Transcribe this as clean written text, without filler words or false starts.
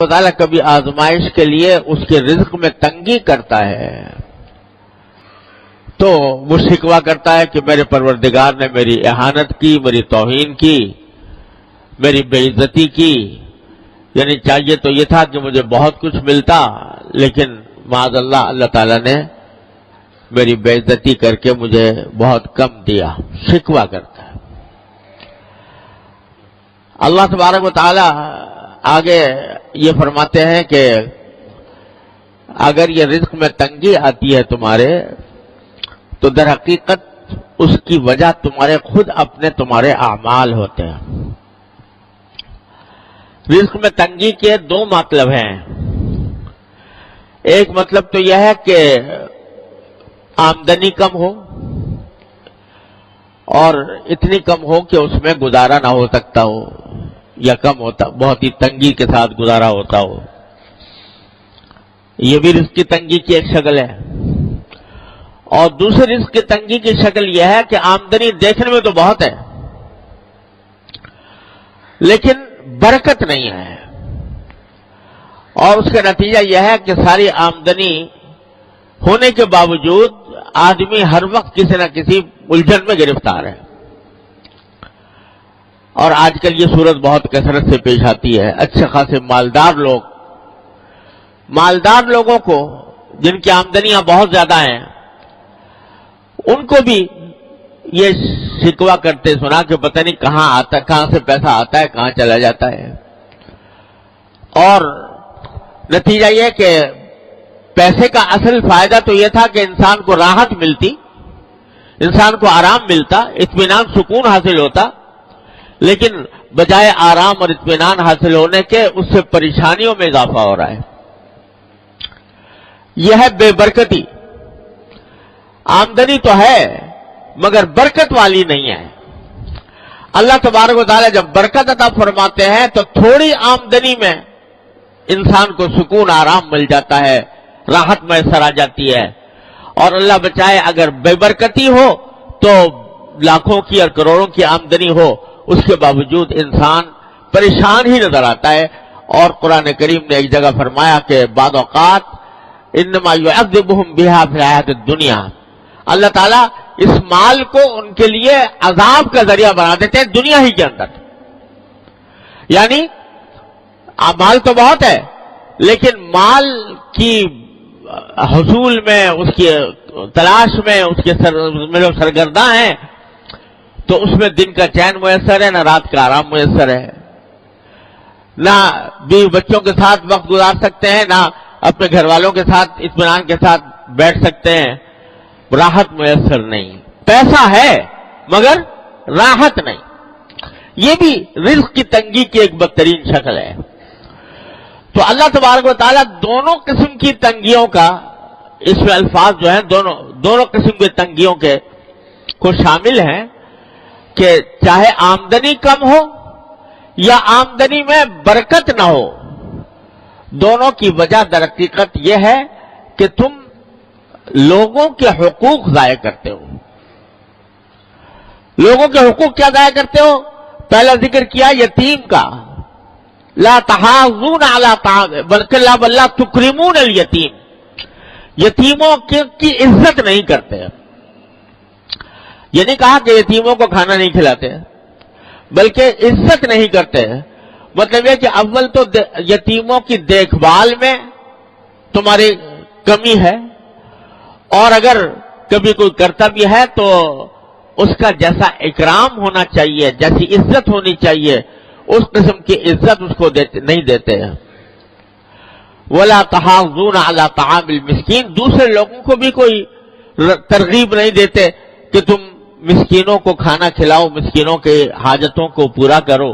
اللہ تعالیٰ کبھی آزمائش کے لیے اس کے رزق میں تنگی کرتا ہے تو وہ شکوہ کرتا ہے کہ میرے پروردگار نے میری اہانت کی، میری توہین کی، میری بے عزتی کی، یعنی چاہیے تو یہ تھا کہ مجھے بہت کچھ ملتا، لیکن معاذ اللہ اللہ تعالیٰ نے میری بے عزتی کر کے مجھے بہت کم دیا، شکوہ کرتا ہے۔ اللہ تبارک و تعالی آگے یہ فرماتے ہیں کہ اگر یہ رزق میں تنگی آتی ہے تمہارے تو در حقیقت اس کی وجہ تمہارے اعمال ہوتے ہیں۔ رزق میں تنگی کے دو مطلب ہیں۔ ایک مطلب تو یہ ہے کہ آمدنی کم ہو اور اتنی کم ہو کہ اس میں گزارا نہ ہو سکتا ہو، یا کم ہوتا، بہت ہی تنگی کے ساتھ گزارا ہوتا ہو، یہ بھی رزق کی تنگی کی ایک شکل ہے۔ اور دوسری رزق کی تنگی کی شکل یہ ہے کہ آمدنی دیکھنے میں تو بہت ہے لیکن برکت نہیں ہے، اور اس کا نتیجہ یہ ہے کہ ساری آمدنی ہونے کے باوجود آدمی ہر وقت کسی نہ کسی الجھن میں گرفتار ہے۔ اور آج کل یہ صورت بہت کثرت سے پیش آتی ہے۔ اچھے خاصے مالدار لوگوں کو جن کی آمدنیاں بہت زیادہ ہیں، ان کو بھی یہ شکوہ کرتے سنا کہ پتہ نہیں کہاں سے پیسہ آتا ہے، کہاں چلا جاتا ہے، اور نتیجہ یہ کہ پیسے کا اصل فائدہ تو یہ تھا کہ انسان کو راحت ملتی، انسان کو آرام ملتا، اطمینان سکون حاصل ہوتا، لیکن بجائے آرام اور اطمینان حاصل ہونے کے اس سے پریشانیوں میں اضافہ ہو رہا ہے۔ یہ ہے بے برکتی۔ آمدنی تو ہے مگر برکت والی نہیں ہے۔ اللہ تبارک و تعالی جب برکت عطا فرماتے ہیں تو تھوڑی آمدنی میں انسان کو سکون آرام مل جاتا ہے، راحت میسر آ جاتی ہے، اور اللہ بچائے اگر بے برکتی ہو تو لاکھوں کی اور کروڑوں کی آمدنی ہو، اس کے باوجود انسان پریشان ہی نظر آتا ہے۔ اور قرآن کریم نے ایک جگہ فرمایا کہ بعض اوقات انما یعذبہم بہا فی الحیاۃ الدنیا، اللہ تعالیٰ اس مال کو ان کے لیے عذاب کا ذریعہ بنا دیتے ہیں دنیا ہی کے اندر۔ یعنی مال تو بہت ہے لیکن مال کی حصول میں، اس کی تلاش میں، اس کے جو سرگرداں ہیں، تو اس میں دن کا چین میسر ہے، نہ رات کا آرام میسر ہے، نہ بیوی بچوں کے ساتھ وقت گزار سکتے ہیں، نہ اپنے گھر والوں کے ساتھ اطمینان کے ساتھ بیٹھ سکتے ہیں، راحت میسر نہیں۔ پیسہ ہے مگر راحت نہیں۔ یہ بھی رزق کی تنگی کی ایک بدترین شکل ہے۔ تو اللہ تبارک و تعالیٰ دونوں قسم کی تنگیوں کا، اس میں الفاظ جو ہیں دونوں قسم کی تنگیوں کے کو شامل ہیں کہ چاہے آمدنی کم ہو یا آمدنی میں برکت نہ ہو، دونوں کی وجہ در حقیقت یہ ہے کہ تم لوگوں کے حقوق ضائع کرتے ہو۔ لوگوں کے حقوق کیا ضائع کرتے ہو؟ پہلا ذکر کیا یتیم کا، لا تحاضون علی طعام بلکہ لا تکرمون الیتیم، یتیموں کی عزت نہیں کرتے۔ یہ نہیں کہا کہ یتیموں کو کھانا نہیں کھلاتے، بلکہ عزت نہیں کرتے۔ مطلب یہ کہ اول تو یتیموں کی دیکھ بھال میں تمہاری کمی ہے، اور اگر کبھی کوئی کرتا بھی ہے تو اس کا جیسا اکرام ہونا چاہیے، جیسی عزت ہونی چاہیے، اس قسم کی عزت اس کو نہیں دیتے ہیں۔ وَلَا تَحَاضُّونَ عَلَىٰ طَعَامِ الْمِسْكِينِ، دوسرے لوگوں کو بھی کوئی ترغیب نہیں دیتے کہ تم مسکینوں کو کھانا کھلاؤ، مسکینوں کے حاجتوں کو پورا کرو۔